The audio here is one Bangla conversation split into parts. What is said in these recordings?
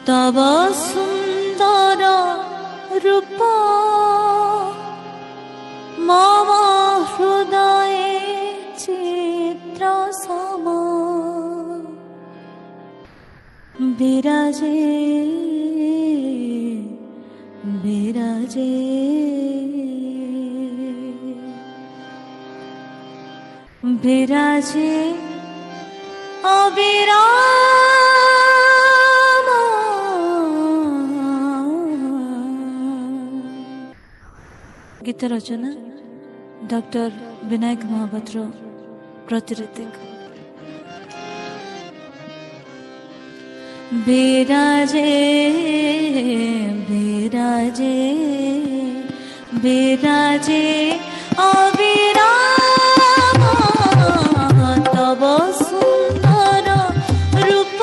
तव सुंदर रूप मम हृदय चित्र सम विराजे विराजे विराजे अविराम। गीत रचना डॉक्टर विनायक महापात्र, प्रतिऋतिक। विराजे विराजे विराजे अविराम तव सुंदर रूप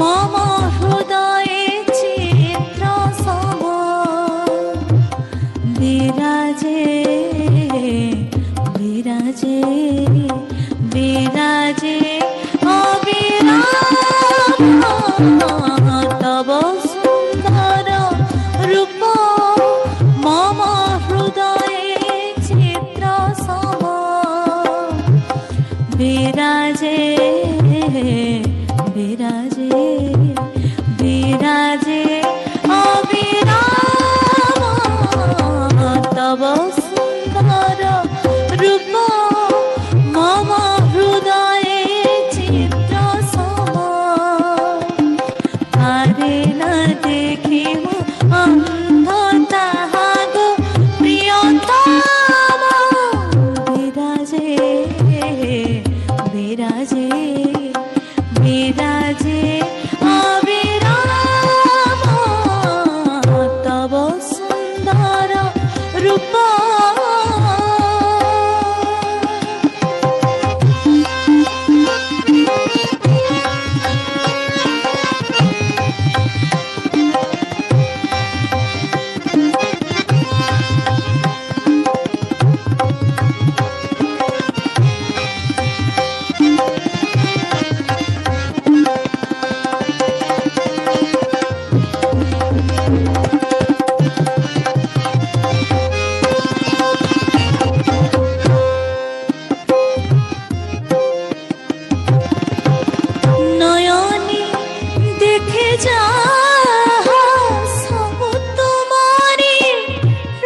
मम हृदय चित्र सम विराजे विराजे विराजे अविराम तव सुंदर रूप मम हृदय चित्र सम विराजे विराजे विराजे अविराम तव सुंदर रूप मम हृदय चित्र सम आरे न देखिमु अंध ताहागो प्रियतम विराजे विराजे विराजे अविराम तव सुंदर रूप। नयनी देखे जा सब तुम्हारी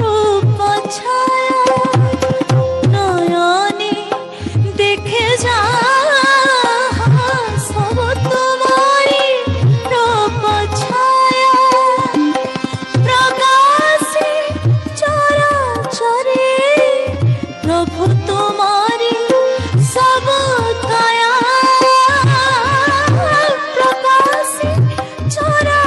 रूप छाया नयनी देखे जा सब तुम्हारी रूप छाया प्रकाशे चराचरे प्रभु तुम्हारी सब काया प्रकाशे चरा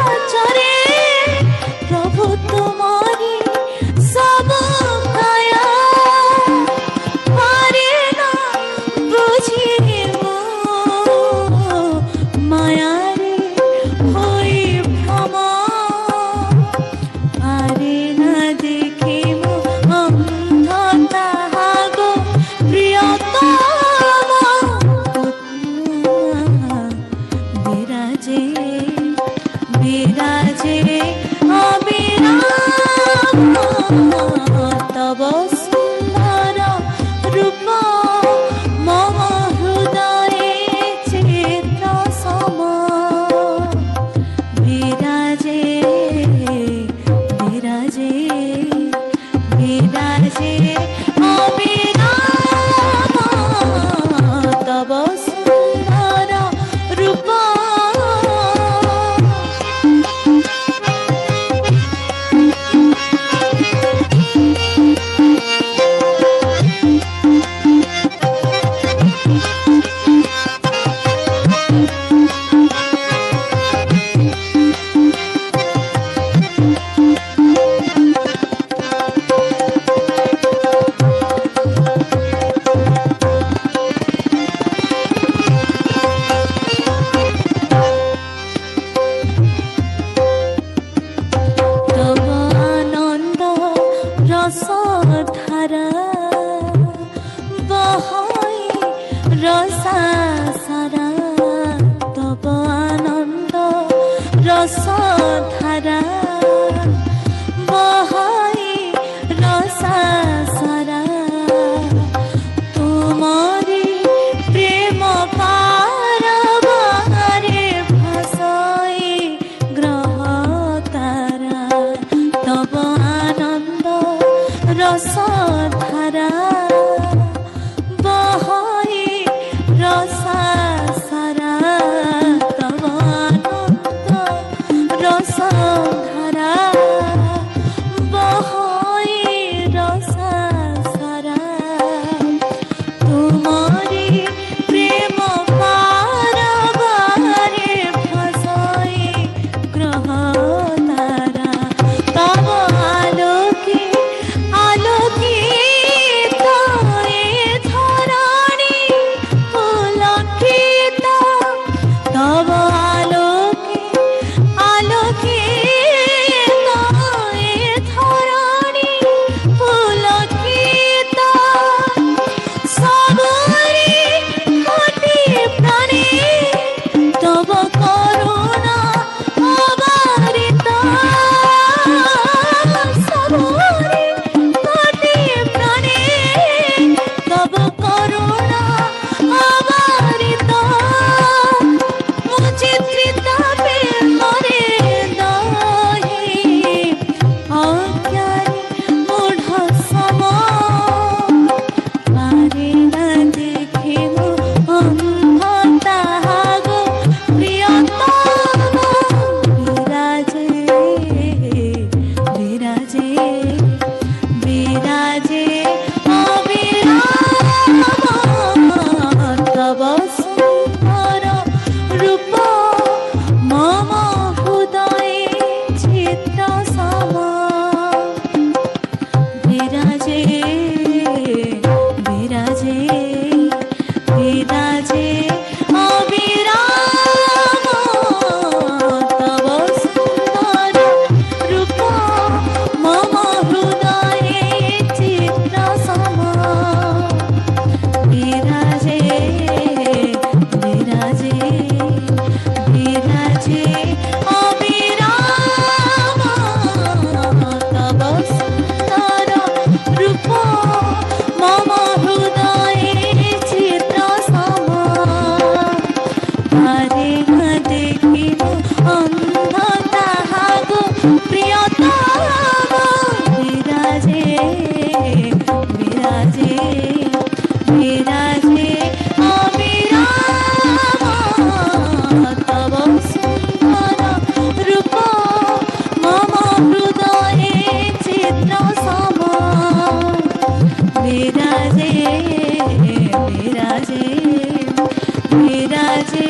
রসধারা বহাই রসা সারা তোমারি প্রেম পারাবারে ভাসাই গ্রহ তারা তব আনন্দ রসধারা বহাই রসা সারা তব আনন্দ রসধারা বহাই রসা সারা তোমারি প্রেম পারাবারে ভাসাই গ্রহ তারা তব আলোকে আলোকিত এ ধরণী পুলকিত তব আলোকে আলোকিত এ ধরণী পুলকিত সবরি কোটি প্রাণে তব করুণা অবারিত সবরি কোটি প্রাণে তব করুণা অবারিত মুচিত্রিত প্রেমরে দহি অজ্ঞানী মূঢ় সম পারে না দেখিব অন্ধ তাহাগো প্রিয়তম বিরাজে বিরাজে বিরাজে অবিরাম তব সুন্দর রূপ মম হৃদয়ে চিত্র সম বিরাজে বিরাজে বিরাজে অবিরাম তব সুন্দর রূপ মম হৃদয়ে চিত্র সম বিরাজে বিরাজে বিরাজে অবিরাম তব সুন্দর রূপ মম হৃদয়ে চিত্র সম পারে না দেখিব অন্ধ তাহাগো প্রিয়তম বিরাজে বিরাজে বিরাজে অবিরাম তব সুন্দর রূপ মম হৃদয়ে চিত্র সম বিরাজে বিরাজে বিরাজে